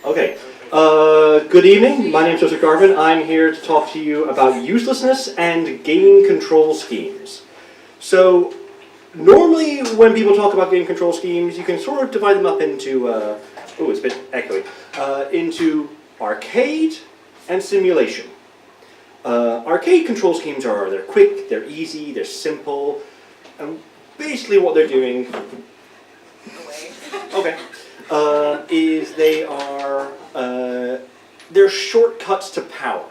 Okay. Good evening. My name is Mr. Garvin. I'm here to talk to you about uselessness and game control schemes. So, normally when people talk about game control schemes, you can sort of divide them up into, oh, it's a bit echoey, into arcade and simulation. Arcade control schemes they're quick, they're easy, they're simple, and basically what they're doing okay, is they're shortcuts to power.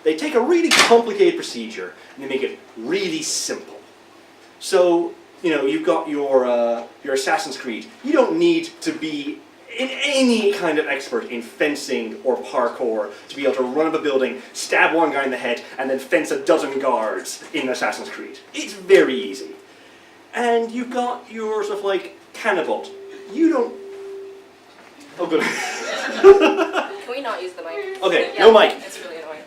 They take a really complicated procedure and they make it really simple. So, you've got your Assassin's Creed. You don't need to be any kind of expert in fencing or parkour to be able to run up a building, stab one guy in the head, and then fence a dozen guards in Assassin's Creed. It's very easy. And you've got your sort of like Cannibal. You don't... Oh, good. Can we not use the mic? Okay, yeah, no mic. It's really annoying.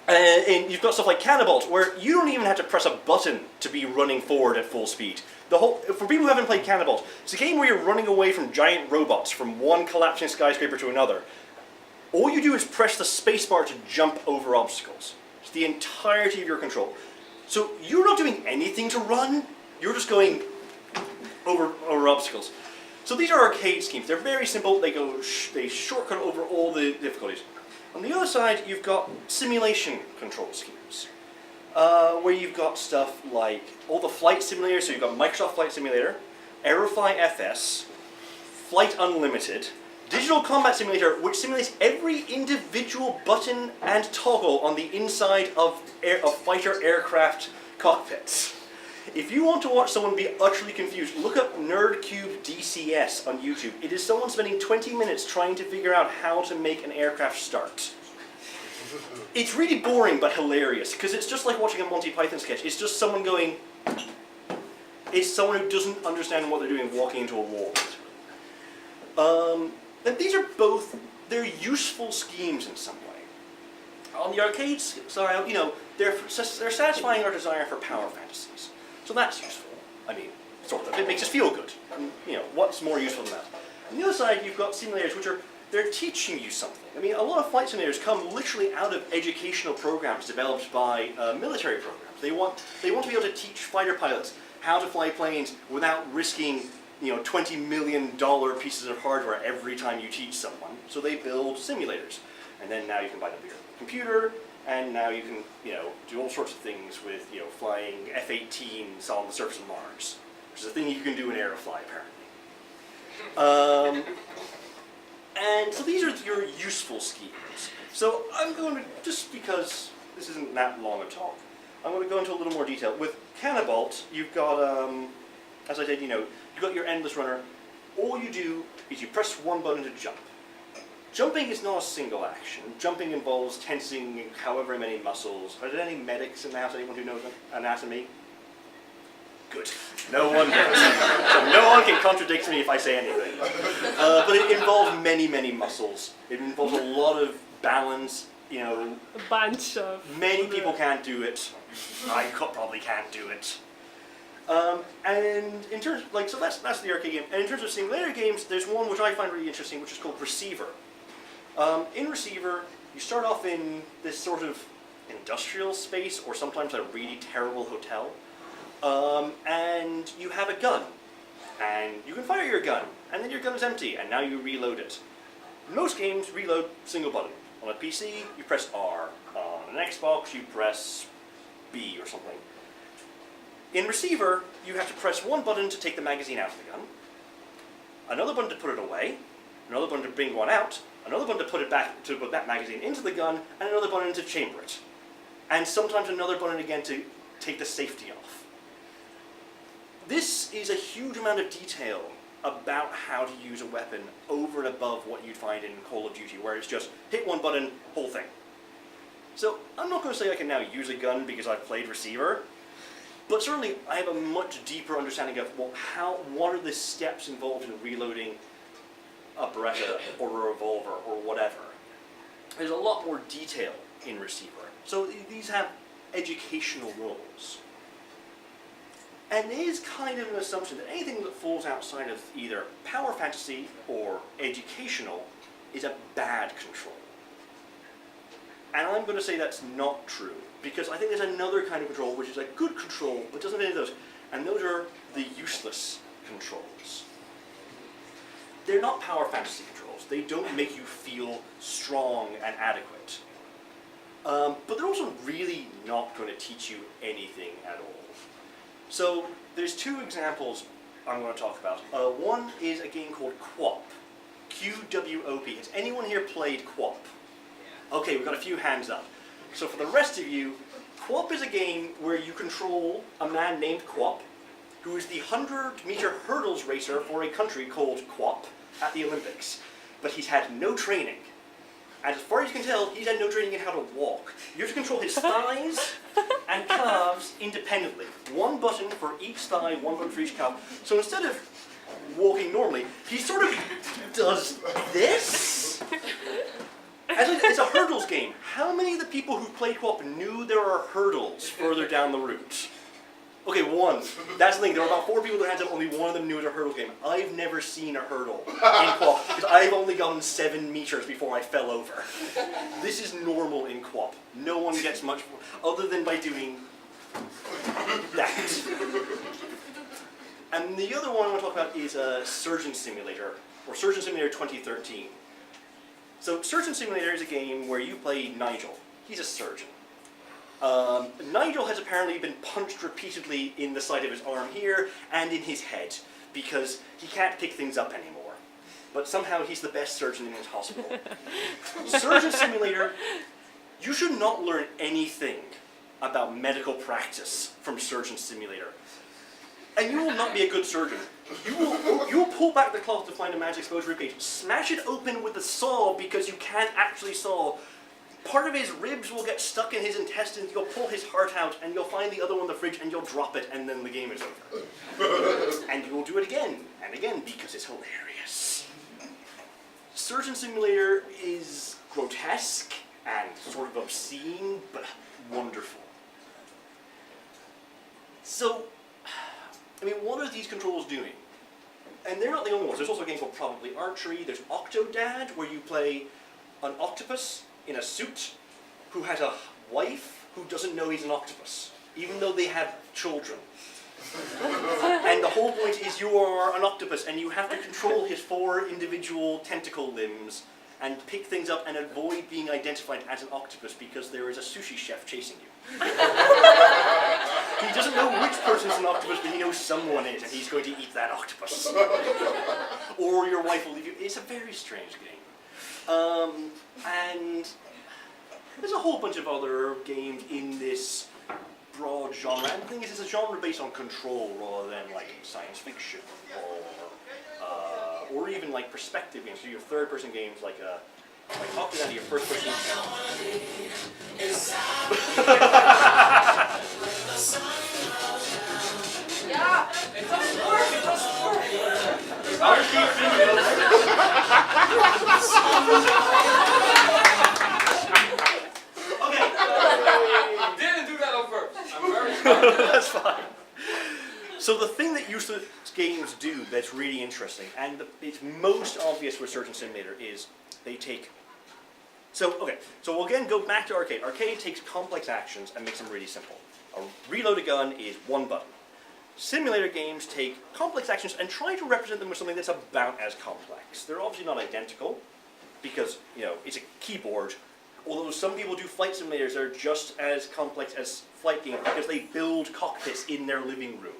And you've got stuff like Cannibal, where you don't even have to press a button to be running forward at full speed. For people who haven't played Cannibal, it's a game where you're running away from giant robots from one collapsing skyscraper to another. All you do is press the spacebar to jump over obstacles. It's the entirety of your control. So you're not doing anything to run, you're just going over obstacles. So these are arcade schemes. They're very simple. They shortcut over all the difficulties. On the other side, you've got simulation control schemes, where you've got stuff like all the flight simulators. So you've got Microsoft Flight Simulator, Aerofly FS, Flight Unlimited, Digital Combat Simulator, which simulates every individual button and toggle on the inside of fighter aircraft cockpits. If you want to watch someone be utterly confused, look up NerdCube DCS on YouTube. It is someone spending 20 minutes trying to figure out how to make an aircraft start. It's really boring but hilarious, because it's just like watching a Monty Python sketch. It's just someone going... It's someone who doesn't understand what they're doing walking into a wall. And these are both... They're useful schemes in some way. On the arcade side, they're satisfying our desire for power fantasies. So that's useful. I mean, sort of. It makes us feel good. And, what's more useful than that? On the other side, you've got simulators which they're teaching you something. I mean, a lot of flight simulators come literally out of educational programs developed by military programs. They want to be able to teach fighter pilots how to fly planes without risking, $20 million pieces of hardware every time you teach someone. So they build simulators. And then now you can buy them for your computer. And now you can, do all sorts of things with, flying F-18s on the surface of Mars, which is a thing you can do in Aerofly, apparently. And so these are your useful schemes. So I'm going to, just because this isn't that long a talk, I'm going to go into a little more detail. With Cannibal, you've got, as I said, you've got your endless runner. All you do is you press one button to jump. Jumping is not a single action. Jumping involves tensing however many muscles. Are there any medics in the house? Anyone who knows anatomy? Good. No one does. So no one can contradict me if I say anything. But it involves many, many muscles. It involves a lot of balance. A bunch of... Many people can't do it. I probably can't do it. And in terms, so that's the arcade game. And in terms of simulator games, there's one which I find really interesting, which is called Receiver. In Receiver, you start off in this sort of industrial space, or sometimes a really terrible hotel, and you have a gun, and you can fire your gun, and then your gun is empty, and now you reload it. Most games reload single button. On a PC, you press R. On an Xbox, you press B or something. In Receiver, you have to press one button to take the magazine out of the gun, another button to put it away, another button to bring one out, another button to put it back, to put that magazine into the gun, and another button to chamber it. And sometimes another button again to take the safety off. This is a huge amount of detail about how to use a weapon over and above what you'd find in Call of Duty, where it's just hit one button, whole thing. So I'm not going to say I can now use a gun because I've played Receiver, but certainly I have a much deeper understanding of what are the steps involved in reloading a Beretta or a revolver or whatever. There's a lot more detail in Receiver. So these have educational roles. And it is kind of an assumption that anything that falls outside of either power fantasy or educational is a bad control. And I'm going to say that's not true, because I think there's another kind of control which is a good control, but doesn't have any of those. And those are the useless controls. They're not power fantasy controls. They don't make you feel strong and adequate. But they're also really not going to teach you anything at all. So there's two examples I'm going to talk about. One is a game called QWOP. QWOP. Has anyone here played QWOP? Okay, we've got a few hands up. So for the rest of you, QWOP is a game where you control a man named QWOP, who is the 100-meter hurdles racer for a country called QWOP at the Olympics. But he's had no training. And as far as you can tell, he's had no training in how to walk. You have to control his thighs and calves independently. One button for each thigh, one button for each calf. So instead of walking normally, he sort of does this. It's a hurdles game. How many of the people who played QWOP knew there are hurdles further down the route? Okay, one. That's the thing. There were about 4 people that had only one of them knew it was a hurdle game. I've never seen a hurdle in QWOP because I've only gone 7 meters before I fell over. This is normal in QWOP. No one gets much more, other than by doing that. And the other one I want to talk about is Surgeon Simulator, or Surgeon Simulator 2013. So Surgeon Simulator is a game where you play Nigel. He's a surgeon. Nigel has apparently been punched repeatedly in the side of his arm here and in his head because he can't pick things up anymore. But somehow he's the best surgeon in his hospital. Surgeon Simulator, you should not learn anything about medical practice from Surgeon Simulator. And you will not be a good surgeon. You will pull back the cloth to find a man's exposed ribcage, smash it open with a saw because you can't actually saw. Part of his ribs will get stuck in his intestines, you'll pull his heart out, and you'll find the other one in the fridge, and you'll drop it, and then the game is over. And you will do it again, and again, because it's hilarious. Surgeon Simulator is grotesque, and sort of obscene, but wonderful. So, I mean, what are these controls doing? And they're not the only ones. There's also a game called Probably Archery. There's Octodad, where you play an octopus in a suit who has a wife who doesn't know he's an octopus, even though they have children. And the whole point is you are an octopus and you have to control his 4 individual tentacle limbs and pick things up and avoid being identified as an octopus because there is a sushi chef chasing you. He doesn't know which person is an octopus, but he knows someone is, and he's going to eat that octopus. Or your wife will leave you. It's a very strange game. And there's a whole bunch of other games in this broad genre. And the thing is, it's a genre based on control rather than like science fiction or even like perspective games. So you have third-person games like Octodad, your first-person. Yeah, it doesn't work. It doesn't work. I'll just keep thinking. I didn't do that on purpose. I'm very sorry. That's fine. So the thing that useless games do that's really interesting, and it's most obvious with Surgeon Simulator, is they take... So we'll again go back to arcade. Arcade takes complex actions and makes them really simple. A reload a gun is 1 button. Simulator games take complex actions and try to represent them with something that's about as complex. They're obviously not identical, because, you know, it's a keyboard, although some people do flight simulators that are just as complex as flight games because they build cockpits in their living room.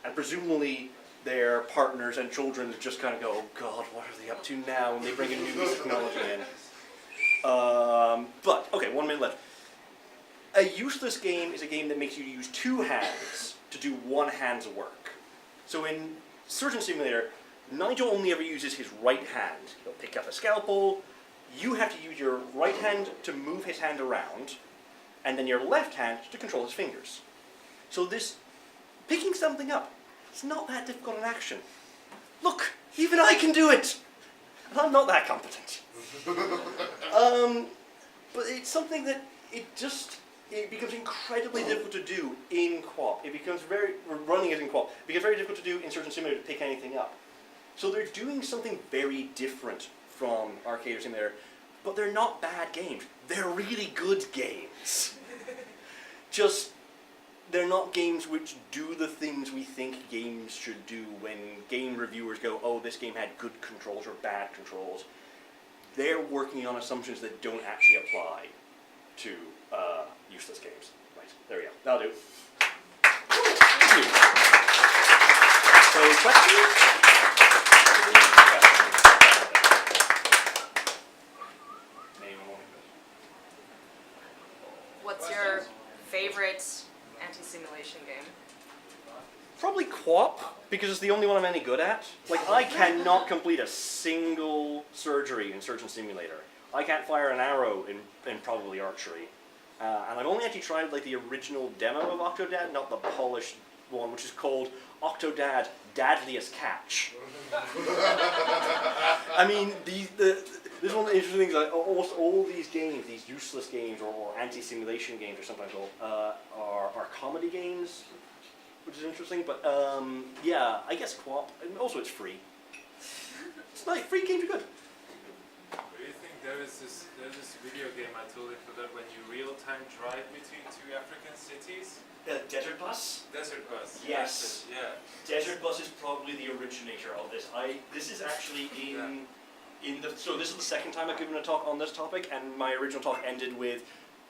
And presumably their partners and children just kind of go, oh God, what are they up to now? And they bring a new piece of technology in. But, okay, 1 minute left. A useless game is a game that makes you use 2 hands to do 1 hand's work. So in Surgeon Simulator, Nigel only ever uses his right hand. He'll pick up a scalpel, you have to use your right hand to move his hand around, and then your left hand to control his fingers. So this picking something up, it's not that difficult an action. Look, even I can do it! And I'm not that competent. But it's something that it just it becomes incredibly difficult to do in co-op. It becomes running it in co-op. It becomes very difficult to do in Surgeon Simulator to pick anything up. So they're doing something very different from Arcade or Simulator, but they're not bad games. They're really good games. Just, they're not games which do the things we think games should do when game reviewers go, oh, this game had good controls or bad controls. They're working on assumptions that don't actually apply to useless games. Right, there we go. That'll do. Thank you. So, questions? What's your favorite anti-simulation game? Probably co-op, because it's the only one I'm any good at. Like, I cannot complete a single surgery in Surgeon Simulator. I can't fire an arrow in probably archery. And I've only actually tried like the original demo of Octodad, not the polished one, which is called Octodad Dadliest Catch. I mean, this is one of the interesting things, like almost all these games, these useless games or anti-simulation games, or sometimes called, are comedy games, which is interesting. But yeah, I guess co-op, and also it's free. It's nice, free games are good. Do you think there's this video game I totally forgot when you real-time drive between two African cities? Desert Bus? Desert Bus. Yes. Yeah. Desert Bus is probably the originator of this. This is actually so this is the second time I've given a talk on this topic, and my original talk ended with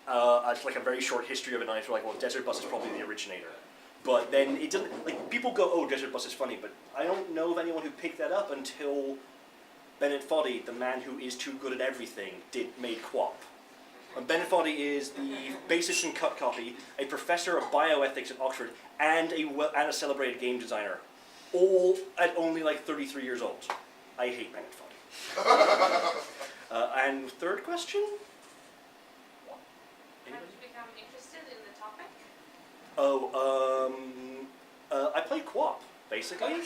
like a very short history of it, and I feel like, well, Desert Bus is probably the originator. But then it doesn't, like, people go, oh, Desert Bus is funny, but I don't know of anyone who picked that up until Bennett Foddy, the man who is too good at everything, made co-op. And Bennett Foddy is the bassist and cut copy, a professor of bioethics at Oxford, and a celebrated game designer, all at only like 33 years old. I hate Bennett Foddy. And third question? How did you become interested in the topic? Oh, I played co-op, basically.